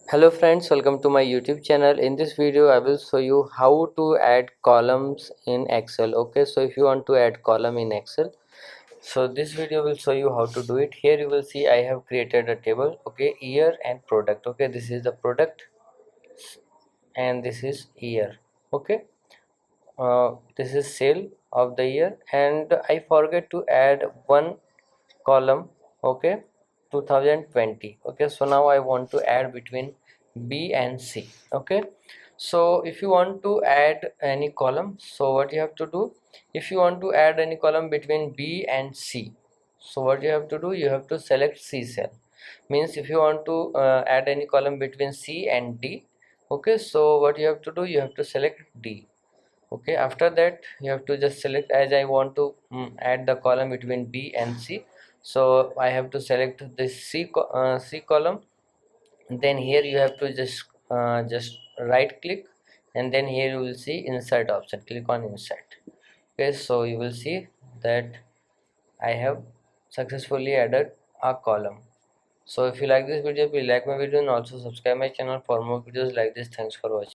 Hello friends, welcome to my YouTube channel. In this video I will show you how to add columns in Excel. Okay, so if you want to add column in Excel, so this video will show you how to do it. Here you will see I have created a table. Okay, year and product. Okay, this is the product and this is year. Okay, this is sale of the year, and I forget to add one column. Okay, 2020. Okay, so now I want to add between B and C. Okay, so if you want to add any column, so what you have to do, if you want to add any column between B and C, so what you have to do, you have to select C cell. Means if you want to add any column between C and D, okay, so what you have to do, you have to select D. Okay, after that you have to just select, as I want to add the column between B and C, so I have to select this C column. Then here you have to just right click, and then here you will see insert option, click on insert. Okay, so you will see that I have successfully added a column. So if you like this video, please like my video and also subscribe my channel for more videos like this. Thanks for watching.